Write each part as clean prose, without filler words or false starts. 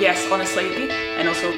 yes, honestly, and also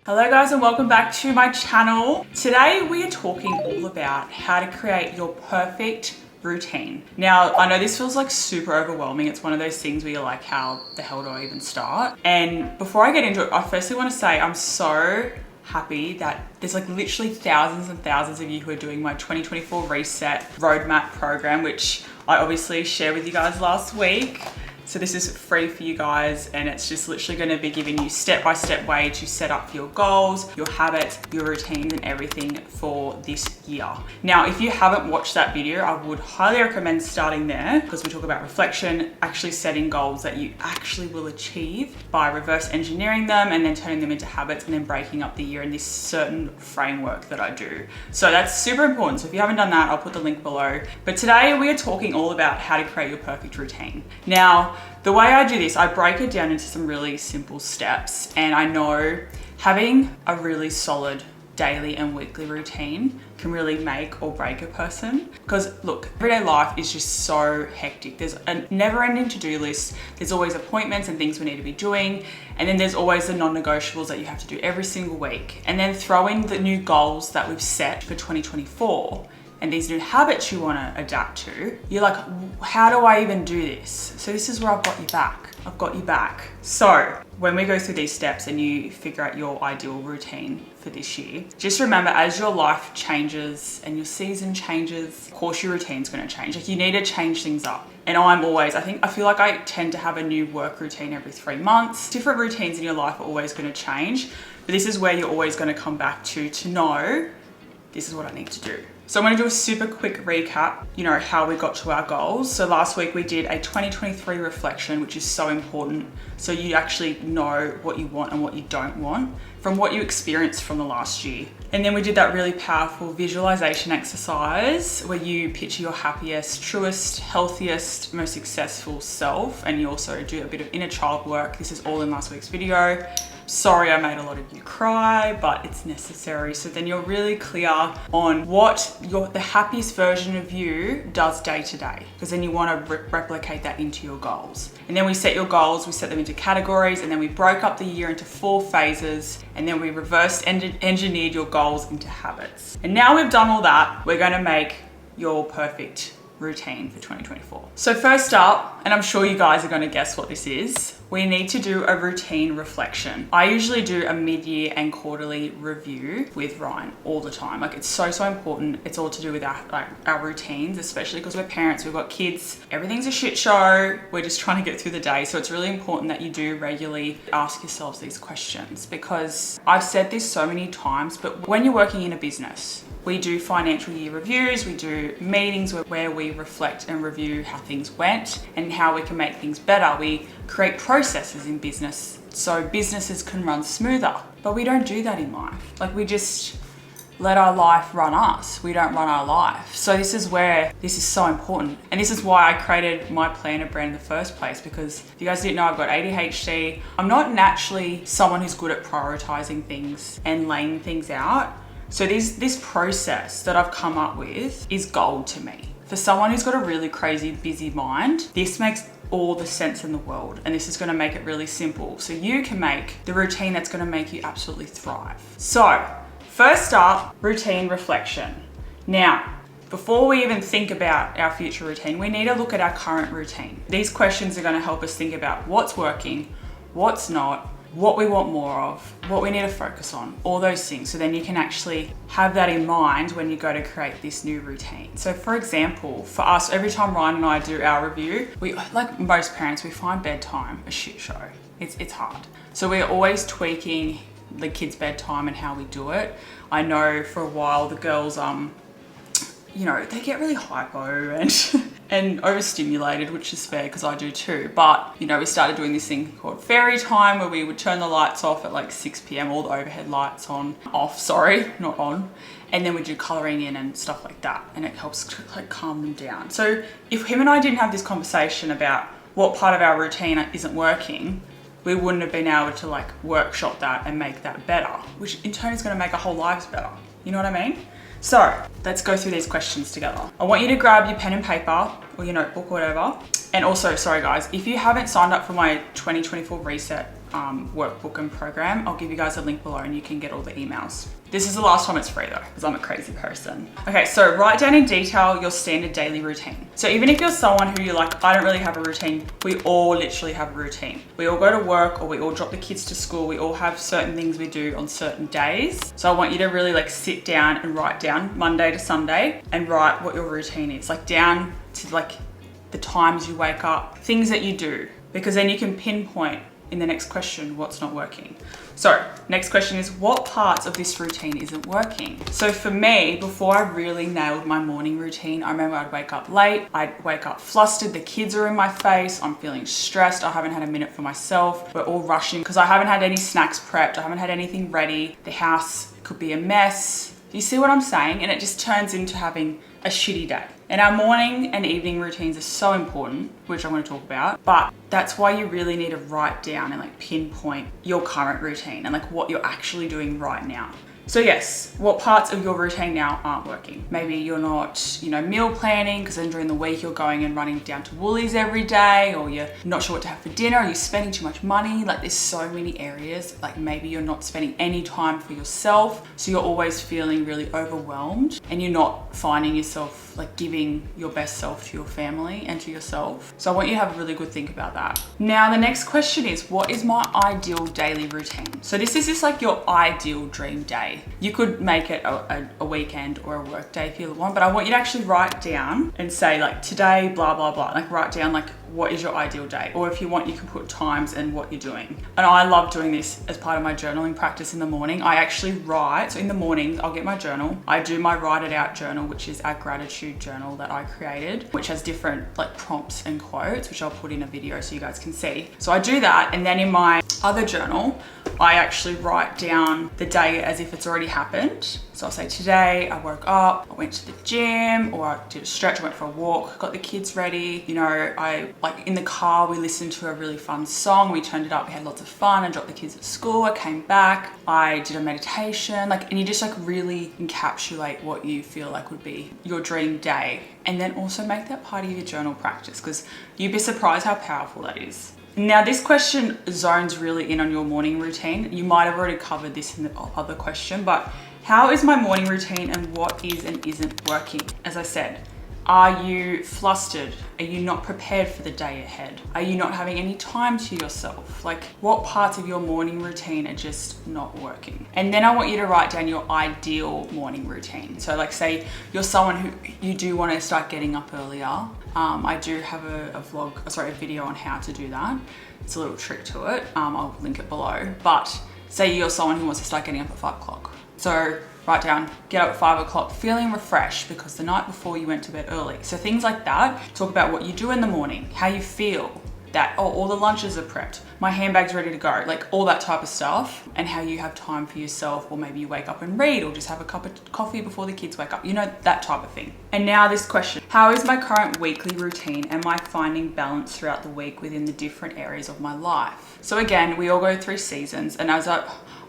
hello guys and welcome back to my channel. Today we are talking all about how to create your perfect routine. Now, I know this feels like super overwhelming. It's one of those things where you're like, how the hell do I even start? And before I get into it, I firstly want to say I'm so happy that there's like literally thousands and thousands of you who are doing my 2024 Reset Roadmap program, which I obviously shared with you guys last week. So this is free for you guys, and it's just literally going to be giving you step-by-step way to set up your goals, your habits, your routines and everything for this year. Now, if you haven't watched that video, I would highly recommend starting there because we talk about reflection, actually setting goals that you actually will achieve by reverse engineering them and then turning them into habits and then breaking up the year in this certain framework that I do. So that's super important. So if you haven't done that, I'll put the link below. But today we are talking all about how to create your perfect routine. Now, the way I do this, I break it down into some really simple steps, and I know having a really solid daily and weekly routine can really make or break a person. Because look, everyday life is just so hectic. There's a never-ending to-do list. There's always appointments and things we need to be doing. And then there's always the non-negotiables that you have to do every single week. And then throw in the new goals that we've set for 2024. And these new habits you want to adapt to, you're like, how do I even do this? So this is where I've got you back. I've got you back. So when we go through these steps and you figure out your ideal routine for this year, just remember as your life changes and your season changes, of course your routine's going to change. Like you need to change things up. And I feel like I tend to have a new work routine every 3 months. Different routines in your life are always going to change, but this is where you're always going to come back to know this is what I need to do. So I'm going to do a super quick recap, how we got to our goals. So last week we did a 2023 reflection, which is so important. So you actually know what you want and what you don't want from what you experienced from the last year. And then we did that really powerful visualization exercise where you picture your happiest, truest, healthiest, most successful self. And you also do a bit of inner child work. This is all in last week's video. Sorry I made a lot of you cry, but it's necessary. So then you're really clear on what the happiest version of you does day to day, because then you want to replicate that into your goals. And then we set your goals, we set them into categories, and then we broke up the year into 4 phases, and then we reverse engineered your goals into habits. And now we've done all that, we're going to make your perfect routine for 2024. So first up, and I'm sure you guys are going to guess what this is, we need to do a routine reflection. I usually do a mid-year and quarterly review with Ryan all the time. Like it's so important. It's all to do with our routines, especially because we're parents, we've got kids, everything's a shit show. We're just trying to get through the day. So it's really important that you do regularly ask yourselves these questions, because I've said this so many times, but when you're working in a business, we do financial year reviews, we do meetings where we reflect and review how things went and how we can make things better. We create processes in business so businesses can run smoother. But we don't do that in life. Like we just let our life run us. We don't run our life. So this is where this is so important. And this is why I created my planner brand in the first place, because if you guys didn't know, I've got ADHD. I'm not naturally someone who's good at prioritizing things and laying things out. So this process that I've come up with is gold to me. For someone who's got a really crazy, busy mind, this makes all the sense in the world. And this is gonna make it really simple. So you can make the routine that's gonna make you absolutely thrive. So first up, routine reflection. Now, before we even think about our future routine, we need to look at our current routine. These questions are gonna help us think about what's working, what's not, what we want more of, what we need to focus on, all those things. So then you can actually have that in mind when you go to create this new routine. So for example, for us, every time Ryan and I do our review, we, like most parents, we find bedtime a shit show. It's hard. So we're always tweaking the kids' bedtime and how we do it. I know for a while the girls, they get really hypo and overstimulated, which is fair because I do too. But, we started doing this thing called fairy time where we would turn the lights off at like 6 p.m, all the overhead lights not on. And then we do coloring in and stuff like that. And it helps to like calm them down. So if him and I didn't have this conversation about what part of our routine isn't working, we wouldn't have been able to like workshop that and make that better, which in turn is going to make our whole lives better. You know what I mean? So let's go through these questions together. I want you to grab your pen and paper or your notebook or whatever. And also, sorry guys, if you haven't signed up for my 2024 Reset workbook and program, I'll give you guys a link below and you can get all the emails. This is the last time it's free though, because I'm a crazy person. Okay, so write down in detail your standard daily routine. So even if you're someone who you're like, I don't really have a routine, we all literally have a routine. We all go to work or we all drop the kids to school. We all have certain things we do on certain days. So I want you to really like sit down and write down Monday to Sunday and write what your routine is. Like down to like the times you wake up, things that you do, because then you can pinpoint in the next question what's not working. So next question is, what parts of this routine isn't working? So for me, before I really nailed my morning routine, I remember I'd wake up late, I'd wake up flustered, the kids are in my face, I'm feeling stressed, I haven't had a minute for myself, we're all rushing because I haven't had any snacks prepped, I haven't had anything ready, the house could be a mess. You see what I'm saying? And it just turns into having a shitty day. And our morning and evening routines are so important, which I'm going to talk about, but that's why you really need to write down and like pinpoint your current routine and like what you're actually doing right now. So yes, what parts of your routine now aren't working? Maybe you're not, meal planning because then during the week you're going and running down to Woolies every day, or you're not sure what to have for dinner, or you're spending too much money. Like there's so many areas, like maybe you're not spending any time for yourself. So you're always feeling really overwhelmed and you're not finding yourself like giving your best self to your family and to yourself. So I want you to have a really good think about that. Now, the next question is, what is my ideal daily routine? So this is just like your ideal dream day. You could make it a weekend or a work day if you want, but I want you to actually write down and say like today, blah, blah, blah. Like write down like what is your ideal day? Or if you want, you can put times and what you're doing. And I love doing this as part of my journaling practice in the morning. I actually write, so in the mornings, I'll get my journal. I do my write it out journal, which is our gratitude journal that I created, which has different like prompts and quotes, which I'll put in a video so you guys can see. So I do that. And then in my other journal, I actually write down the day as if it's already happened. So I'll say today I woke up, I went to the gym, or I did a stretch, I went for a walk, got the kids ready. I like in the car, we listened to a really fun song. We turned it up, we had lots of fun. I dropped the kids at school, I came back, I did a meditation, and you just like really encapsulate what you feel like would be your dream day. And then also make that part of your journal practice, because you'd be surprised how powerful that is. Now this question zones really in on your morning routine. You might have already covered this in the other question, but how is my morning routine and what is and isn't working? As I said, are you flustered? Are you not prepared for the day ahead? Are you not having any time to yourself? Like what parts of your morning routine are just not working? And then I want you to write down your ideal morning routine. So like say you're someone who you do want to start getting up earlier. I do have a video on how to do that. It's a little trick to it. I'll link it below. But say you're someone who wants to start getting up at 5 o'clock. So write down, get up at 5 o'clock, feeling refreshed because the night before you went to bed early. So things like that. Talk about what you do in the morning, how you feel, that all the lunches are prepped, my handbag's ready to go, like all that type of stuff, and how you have time for yourself, or maybe you wake up and read, or just have a cup of coffee before the kids wake up, that type of thing. And now this question, how is my current weekly routine? Am I finding balance throughout the week within the different areas of my life? So again, we all go through seasons, and as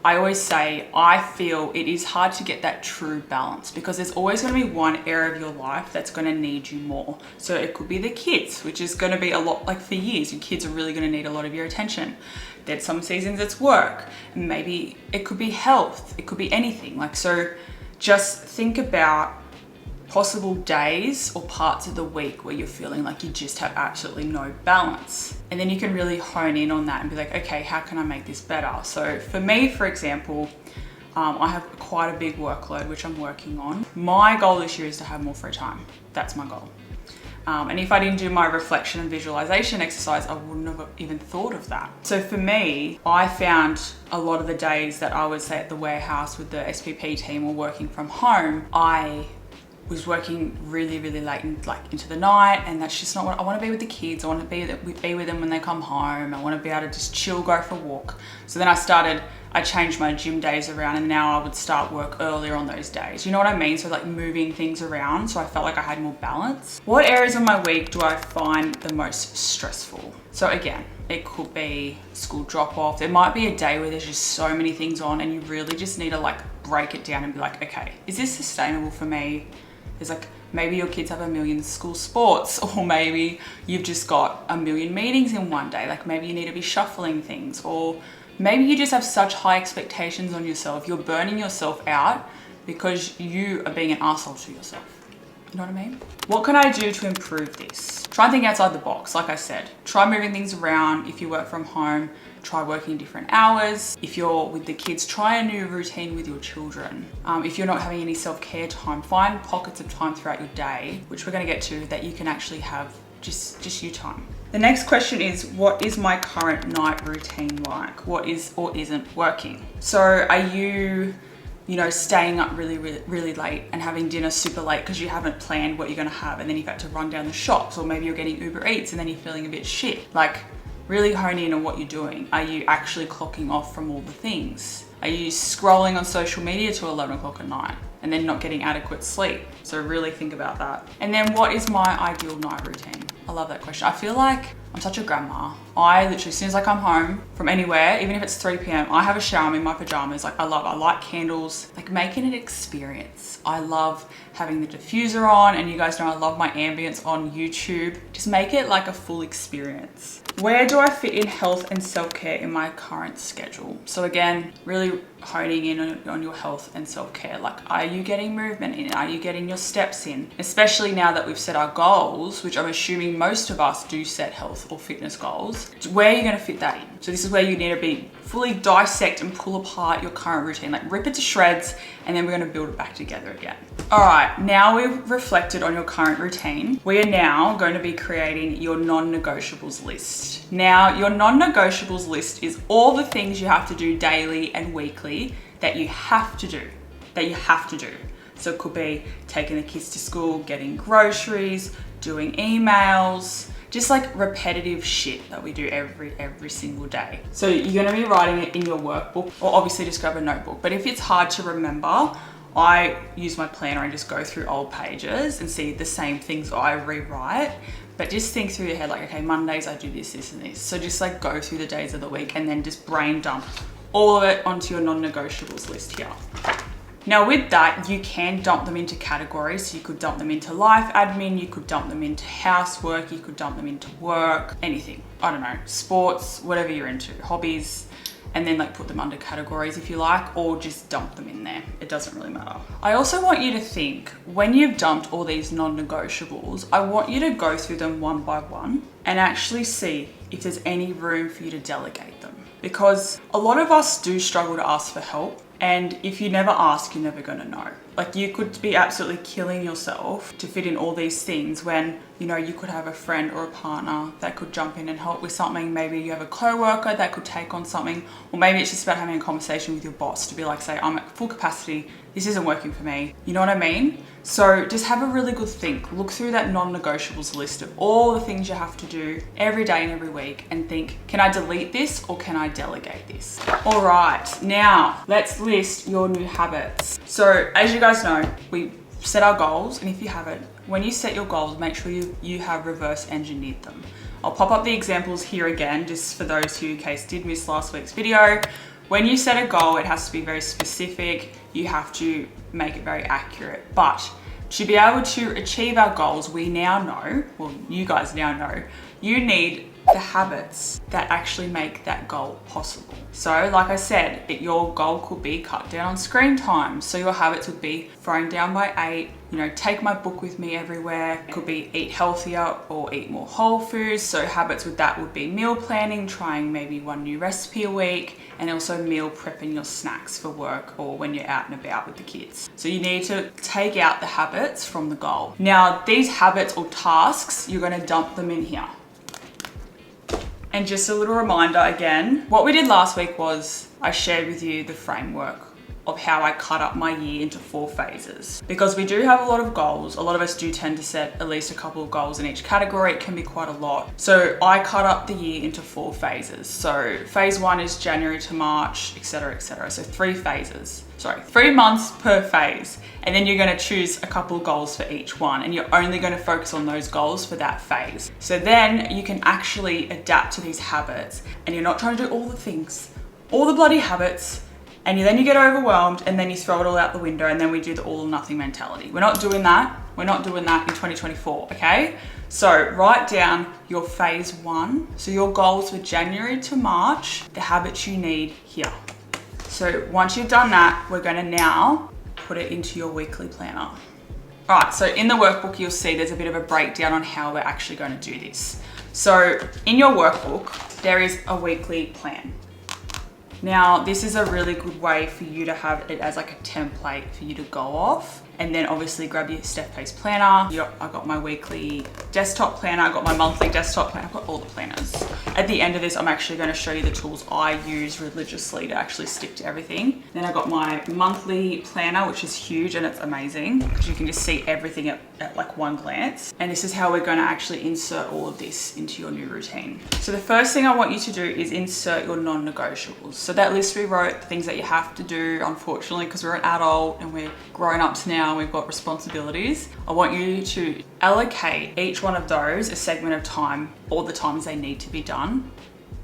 I always say, I feel it is hard to get that true balance because there's always going to be one area of your life that's going to need you more. So it could be the kids, which is going to be a lot, like for years, your kids are really going to need a lot of your attention. There's some seasons it's work, maybe it could be health, it could be anything. So just think about possible days or parts of the week where you're feeling like you just have absolutely no balance. And then you can really hone in on that and be like, okay, how can I make this better? So for me, for example, I have quite a big workload, which I'm working on. My goal this year is to have more free time. That's my goal. And if I didn't do my reflection and visualization exercise, I wouldn't have even thought of that. So for me, I found a lot of the days that I would say at the warehouse with the SPP team or working from home, I was working really, really late into the night, and that's just not what I want to be with the kids. I want to be with them when they come home. I want to be able to just chill, go for a walk. So then I changed my gym days around, and now I would start work earlier on those days. You know what I mean? So like moving things around, so I felt like I had more balance. What areas of my week do I find the most stressful? So again, it could be school drop off. There might be a day where there's just so many things on and you really just need to like break it down and be like, okay, is this sustainable for me? There's like, maybe your kids have a million school sports, or maybe you've just got a million meetings in one day. Like maybe you need to be shuffling things, or maybe you just have such high expectations on yourself. You're burning yourself out because you are being an asshole to yourself. You know what I mean? What can I do to improve this? Try and think outside the box. Like I said, try moving things around. If you work from home, try working different hours. If you're with the kids, try a new routine with your children. If you're not having any self-care time, find pockets of time throughout your day, which we're gonna get to, that you can actually have just you time. The next question is, what is my current night routine like? What is or isn't working? So are you staying up really late and having dinner super late because you haven't planned what you're gonna have, and then you've had to run down the shops, or maybe you're getting Uber Eats and then you're feeling a bit shit? Like, really hone in on what you're doing. Are you actually clocking off from all the things? Are you scrolling on social media till 11 o'clock at night and then not getting adequate sleep? So really think about that. And then what is my ideal night routine? I love that question. I feel like I'm such a grandma. I literally, as soon as I come home from anywhere, even if it's 3 p.m, I have a shower, I'm in my pajamas. Like I light candles, like making an experience. I love having the diffuser on, and you guys know I love my ambience on YouTube. Just make it like a full experience. Where do I fit in health and self-care in my current schedule? So again, really honing in on your health and self-care. Like, are you getting movement in? Are you getting your steps in? Especially now that we've set our goals, which I'm assuming most of us do set health or fitness goals. Where are you going to fit that in? So this is where you need to be fully dissect and pull apart your current routine, like rip it to shreds, and then we're going to build it back together again. All right, now we've reflected on your current routine. We are now going to be creating your non-negotiables list. Now, your non-negotiables list is all the things you have to do daily and weekly that you have to do, So it could be taking the kids to school, getting groceries, doing emails, just like repetitive shit that we do every single day. So you're gonna be writing it in your workbook, or obviously just grab a notebook. But if it's hard to remember, I use my planner and just go through old pages and see the same things I rewrite. But just think through your head, like, okay, Mondays I do this, this, and this. So just like go through the days of the week and then just brain dump all of it onto your non-negotiables list here. Now with that, you can dump them into categories. So you could dump them into life admin, you could dump them into housework, you could dump them into work, anything. I don't know, sports, whatever you're into, hobbies, and then like put them under categories if you like, or just dump them in there. It doesn't really matter. I also want you to think, when you've dumped all these non-negotiables, I want you to go through them one by one and actually see if there's any room for you to delegate them. Because a lot of us do struggle to ask for help. And if you never ask, you're never gonna know. Like, you could be absolutely killing yourself to fit in all these things when, you could have a friend or a partner that could jump in and help with something. Maybe you have a coworker that could take on something, or maybe it's just about having a conversation with your boss to be like, say, I'm at full capacity, this isn't working for me. You know what I mean? So just have a really good think. Look through that non-negotiables list of all the things you have to do every day and every week and think, can I delete this or can I delegate this? All right, now let's list your new habits. So as you guys know, we set our goals, and if you haven't, when you set your goals, make sure you have reverse engineered them. I'll pop up the examples here again, just for those who in case did miss last week's video. When you set a goal, it has to be very specific. You have to make it very accurate. But to be able to achieve our goals, we now know, well, you guys now know, you need the habits that actually make that goal possible. So like I said, your goal could be cut down on screen time. So your habits would be throwing down by 8, take my book with me everywhere. It could be eat healthier or eat more whole foods. So habits with that would be meal planning, trying maybe one new recipe a week, and also meal prepping your snacks for work or when you're out and about with the kids. So you need to take out the habits from the goal. Now, these habits or tasks, you're gonna dump them in here. And just a little reminder again, what we did last week was I shared with you the framework of how I cut up my year into 4 phases. Because we do have a lot of goals. A lot of us do tend to set at least a couple of goals in each category. It can be quite a lot. So I cut up the year into 4 phases. So phase 1 is January to March, etc., etc. So 3 phases. 3 months per phase. And then you're gonna choose a couple of goals for each one, and you're only gonna focus on those goals for that phase. So then you can actually adapt to these habits, and you're not trying to do all the things, all the bloody habits and then you get overwhelmed and then you throw it all out the window, and then we do the all or nothing mentality. We're not doing that. We're not doing that in 2024, okay? So write down your phase 1. So your goals for January to March, the habits you need here. So once you've done that, we're gonna now put it into your weekly planner. All right, so in the workbook, you'll see there's a bit of a breakdown on how we're actually going to do this. So in your workbook, there is a weekly plan. Now, this is a really good way for you to have it as like a template for you to go off. And then obviously grab your STEPHPASE planner. I got my weekly desktop planner. I got my monthly desktop planner. I've got all the planners. At the end of this, I'm actually going to show you the tools I use religiously to actually stick to everything. Then I got my monthly planner, which is huge and it's amazing because you can just see everything at like one glance. And this is how we're going to actually insert all of this into your new routine. So the first thing I want you to do is insert your non-negotiables. So that list we wrote, things that you have to do, unfortunately, because we're an adult and we're grown-ups now, we've got responsibilities. I want you to allocate each one of those a segment of time, all the times they need to be done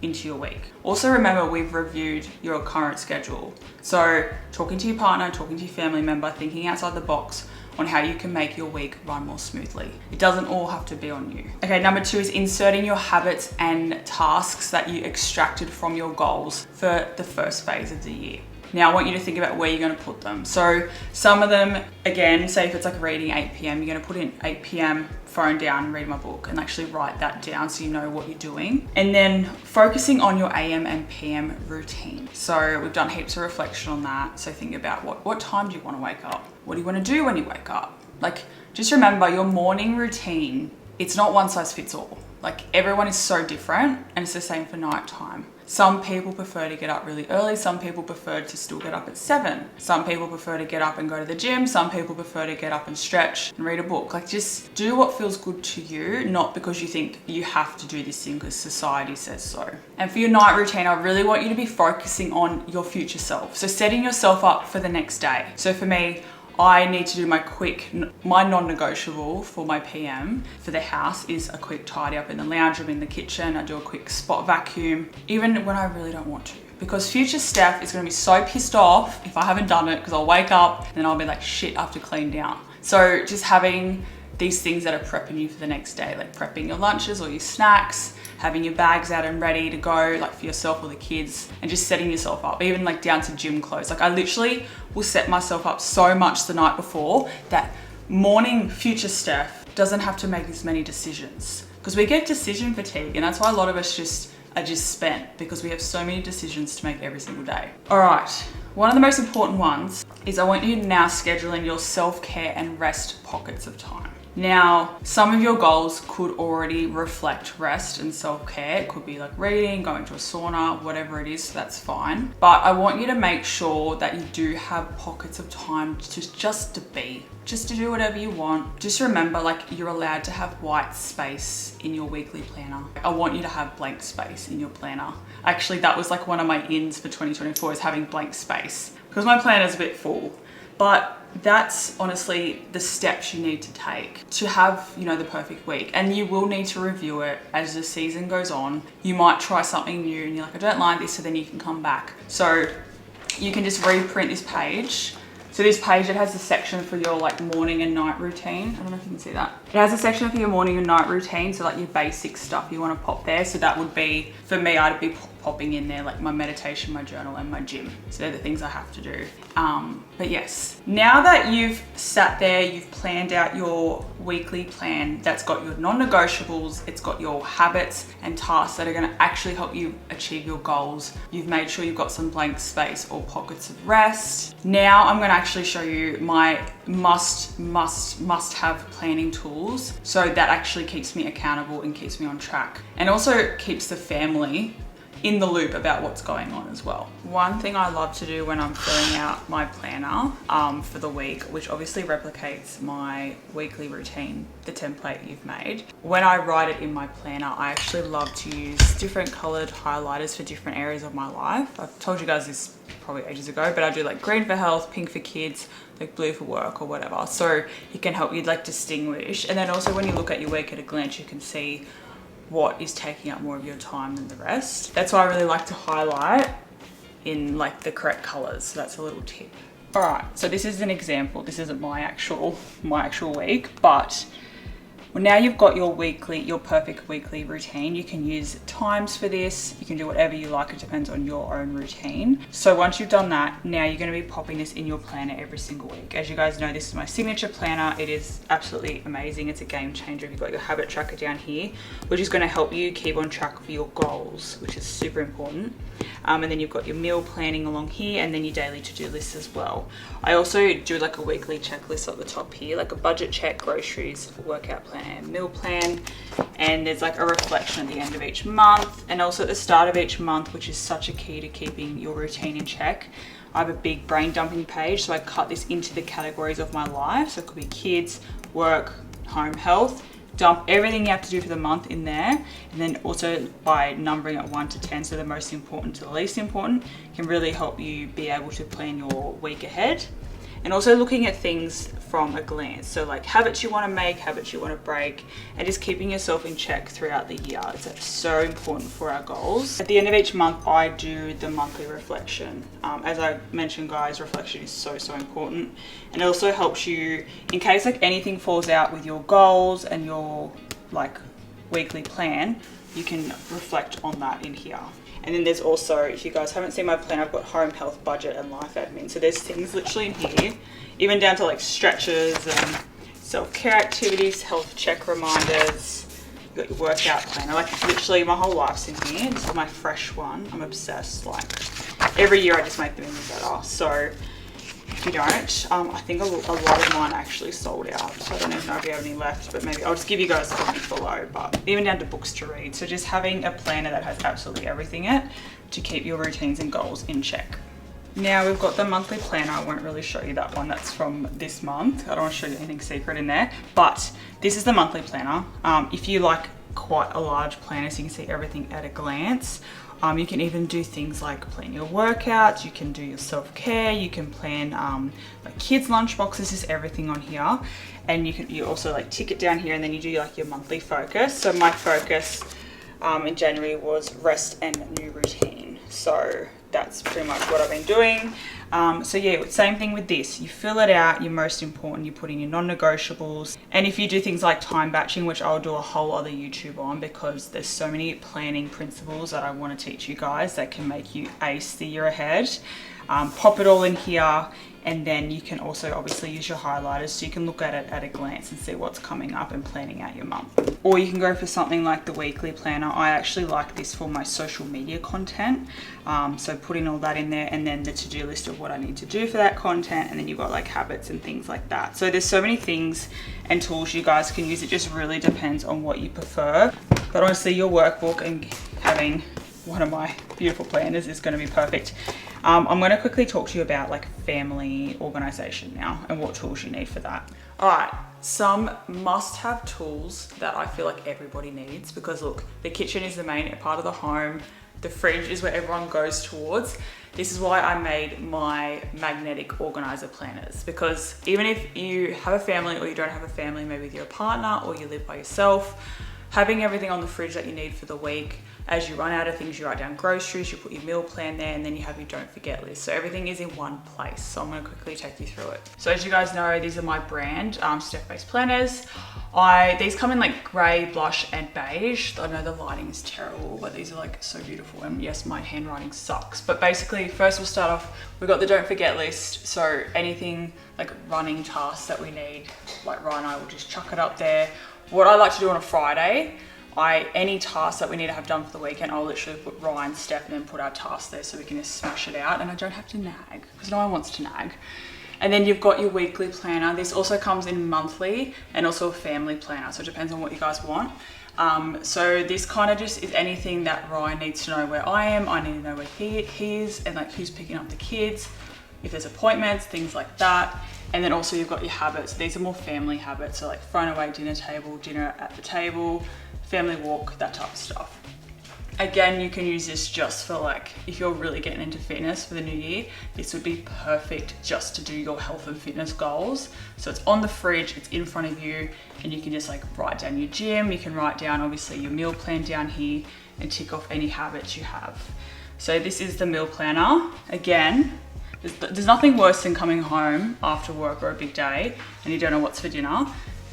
into your week. Also remember, we've reviewed your current schedule. So talking to your partner, talking to your family member, thinking outside the box on how you can make your week run more smoothly. It doesn't all have to be on you. Okay, number 2 is inserting your habits and tasks that you extracted from your goals for the first phase of the year. Now I want you to think about where you're going to put them. So some of them, again, say if it's like reading 8 p.m, you're going to put in 8 p.m, phone down and read my book, and actually write that down so you know what you're doing. And then focusing on your AM and PM routine. So we've done heaps of reflection on that. So think about what time do you want to wake up? What do you want to do when you wake up? Like, just remember your morning routine, it's not one size fits all. Like, everyone is so different, and it's the same for nighttime. Some people prefer to get up really early. Some people prefer to still get up at 7. Some people prefer to get up and go to the gym. Some people prefer to get up and stretch and read a book. Like, just do what feels good to you, not because you think you have to do this thing because society says so. And for your night routine, I really want you to be focusing on your future self. So setting yourself up for the next day. So for me, I need to do my non-negotiable for my PM for the house is a quick tidy up in the lounge room, in the kitchen. I do a quick spot vacuum, even when I really don't want to. Because future Steph is gonna be so pissed off if I haven't done it, because I'll wake up and I'll be like, shit, I have to clean down. So just having these things that are prepping you for the next day, like prepping your lunches or your snacks, having your bags out and ready to go, like for yourself or the kids, and just setting yourself up, even like down to gym clothes. Like, I literally will set myself up so much the night before that morning future Steph doesn't have to make as many decisions, because we get decision fatigue, and that's why a lot of us are just spent, because we have so many decisions to make every single day. All right, one of the most important ones is I want you to now schedule in your self-care and rest pockets of time. Now, some of your goals could already reflect rest and self-care. It could be like reading, going to a sauna, whatever it is, so that's fine. But I want you to make sure that you do have pockets of time just to be, just to do whatever you want. Just remember, like, you're allowed to have white space in your weekly planner. I want you to have blank space in your planner. Actually, that was like one of my ins for 2024, is having blank space, because my planner's a bit full. But that's honestly the steps you need to take to have, you know, the perfect week. And you will need to review it as the season goes on. You might try something new and you're like, I don't like this, so then you can come back. So you can just reprint this page. So this page, it has a section for your like morning and night routine. I don't know if you can see that. It has a section for your morning and night routine. So like your basic stuff you want to pop there. So that would be, for me, I'd be popping in there like my meditation, my journal, and my gym. So they're the things I have to do. But yes, now that you've sat there, you've planned out your weekly plan that's got your non-negotiables, it's got your habits and tasks that are going to actually help you achieve your goals. You've made sure you've got some blank space or pockets of rest. Now I'm going to actually show you my must have planning tools. So that actually keeps me accountable and keeps me on track, and also keeps the family in the loop about what's going on as well. One thing I love to do when I'm filling out my planner for the week, which obviously replicates my weekly routine, the template you've made. When I write it in my planner, I actually love to use different colored highlighters for different areas of my life. I've told you guys this probably ages ago, but I do like green for health, pink for kids, like blue for work or whatever. So it can help you like distinguish. And then also when you look at your week at a glance, you can see what is taking up more of your time than the rest. That's why I really like to highlight in like the correct colors. So that's a little tip. All right, so this is an example. This isn't my actual week, but well, now you've got your perfect weekly routine. You can use times for this. You can do whatever you like. It depends on your own routine. So once you've done that, now you're going to be popping this in your planner every single week. As you guys know, this is my signature planner. It is absolutely amazing. It's a game changer. You've got your habit tracker down here, which is going to help you keep on track for your goals, which is super important. And then you've got your meal planning along here, and then your daily to-do list as well. I also do like a weekly checklist at the top here, like a budget check, groceries, workout plan, meal plan, and there's like a reflection at the end of each month and also at the start of each month, which is such a key to keeping your routine in check. I have a big brain dumping page, so I cut this into the categories of my life. So it could be kids, work, home, health. Dump everything you have to do for the month in there, and then also by numbering it 1 to 10, so the most important to the least important, can really help you be able to plan your week ahead. And also looking at things from a glance, so like habits you want to make, habits you want to break, and just keeping yourself in check throughout the year. It's so important for our goals. At the end of each month, I do the monthly reflection. As I mentioned, guys, reflection is so important, and it also helps you in case like anything falls out with your goals and your like weekly plan. You can reflect on that in here. And then there's also, if you guys haven't seen my plan, I've got home, health, budget, and life admin. So there's things literally in here, even down to like stretches and self-care activities, health check reminders. You've got your workout plan. I like literally my whole life's in here. This is my fresh one. I'm obsessed. Like every year I just make them even better. So if you don't, I think a lot of mine actually sold out. So I don't even know if you have any left, but maybe I'll just give you guys a link below. But even down to books to read. So just having a planner that has absolutely everything in it to keep your routines and goals in check. Now we've got the monthly planner. I won't really show you that one. That's from this month. I don't want to show you anything secret in there, but this is the monthly planner. If you like quite a large planner so you can see everything at a glance, you can even do things like plan your workouts, you can do your self-care, you can plan like kids' lunch boxes, just everything on here. And you also like tick it down here, and then you do like your monthly focus. So my focus in January was rest and new routine. So that's pretty much what I've been doing. So yeah, same thing with this. You fill it out, your most important, you put in your non-negotiables. And if you do things like time batching, which I'll do a whole other YouTube on, because there's so many planning principles that I want to teach you guys that can make you ace the year ahead. Pop it all in here, and then you can also obviously use your highlighters so you can look at it at a glance and see what's coming up and planning out your month. Or you can go for something like the weekly planner. I actually like this for my social media content. So putting all that in there, and then the to-do list of what I need to do for that content, and then you've got like habits and things like that. So there's so many things and tools you guys can use. It just really depends on what you prefer. But honestly, your workbook and having one of my beautiful planners is going to be perfect. I'm going to quickly talk to you about like family organization now and what tools you need for that. All right, some must-have tools that I feel like everybody needs, because look, the kitchen is the main part of the home. The fridge is where everyone goes towards. This is why I made my magnetic organizer planners, because even if you have a family or you don't have a family, maybe with your partner or you live by yourself, having everything on the fridge that you need for the week. As you run out of things, you write down groceries, you put your meal plan there, and then you have your don't forget list. So everything is in one place. So I'm gonna quickly take you through it. So as you guys know, these are my brand, STEPHPASE planners. These come in like gray, blush, and beige. I know the lighting is terrible, but these are like so beautiful. And yes, my handwriting sucks. But basically, first we'll start off, we've got the don't forget list. So anything like running tasks that we need, like Ryan and I will just chuck it up there. What I like to do on a Friday, any task that we need to have done for the weekend, I'll literally put Ryan, Steph, and then put our task there so we can just smash it out, and I don't have to nag, because no one wants to nag. And then you've got your weekly planner. This also comes in monthly, and also a family planner, so it depends on what you guys want. So this kind of just is anything that Ryan needs to know where I am, I need to know where he is, and like who's picking up the kids, if there's appointments, things like that. And then also you've got your habits. These are more family habits, so like thrown away dinner table, dinner at the table, family walk, that type of stuff. Again, you can use this just for like, if you're really getting into fitness for the new year, this would be perfect just to do your health and fitness goals. So it's on the fridge, it's in front of you, and you can just like write down your gym, you can write down obviously your meal plan down here and tick off any habits you have. So this is the meal planner. Again, there's nothing worse than coming home after work or a big day and you don't know what's for dinner.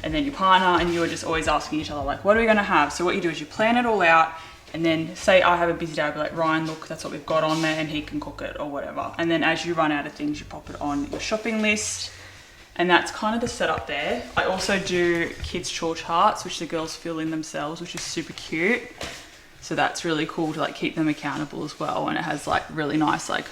And then your partner and you are just always asking each other, like, what are we gonna have? So what you do is you plan it all out, and then say I have a busy day, I'll be like, Ryan, look, that's what we've got on there, and he can cook it or whatever. And then as you run out of things, you pop it on your shopping list. And that's kind of the setup there. I also do kids' chore charts, which the girls fill in themselves, which is super cute. So that's really cool to like keep them accountable as well. And it has like really nice like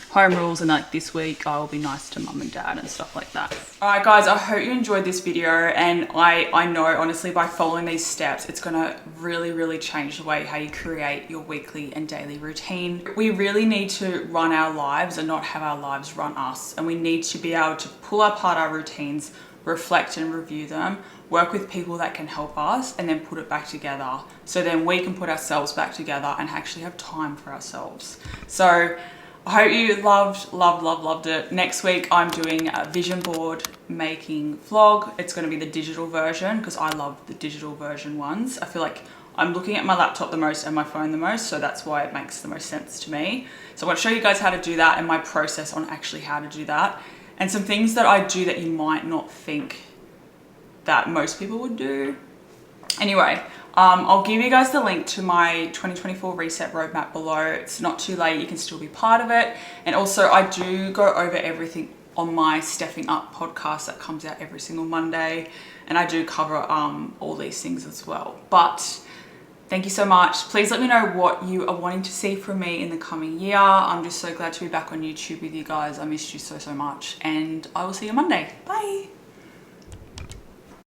home rules, and like this week I will be nice to mum and dad and stuff like that. All right guys, I hope you enjoyed this video, and I know honestly by following these steps it's gonna really change the way how you create your weekly and daily routine. We really need to run our lives and not have our lives run us, and we need to be able to pull apart our routines, reflect and review them, work with people that can help us, and then put it back together so then we can put ourselves back together and actually have time for ourselves. So I hope you loved it. Next week I'm doing a vision board making vlog. It's going to be the digital version because I love the digital version ones. I feel like I'm looking at my laptop the most and my phone the most, so that's why it makes the most sense to me. So I want to show you guys how to do that and my process on actually how to do that, and some things that I do that you might not think that most people would do. Anyway, I'll give you guys the link to my 2024 reset roadmap below. It's not too late, you can still be part of it. And also I do go over everything on my Stepping Up podcast that comes out every single Monday. And I do cover all these things as well. But thank you so much. Please let me know what you are wanting to see from me in the coming year. I'm just so glad to be back on YouTube with you guys. I missed you so much. And I will see you Monday. Bye.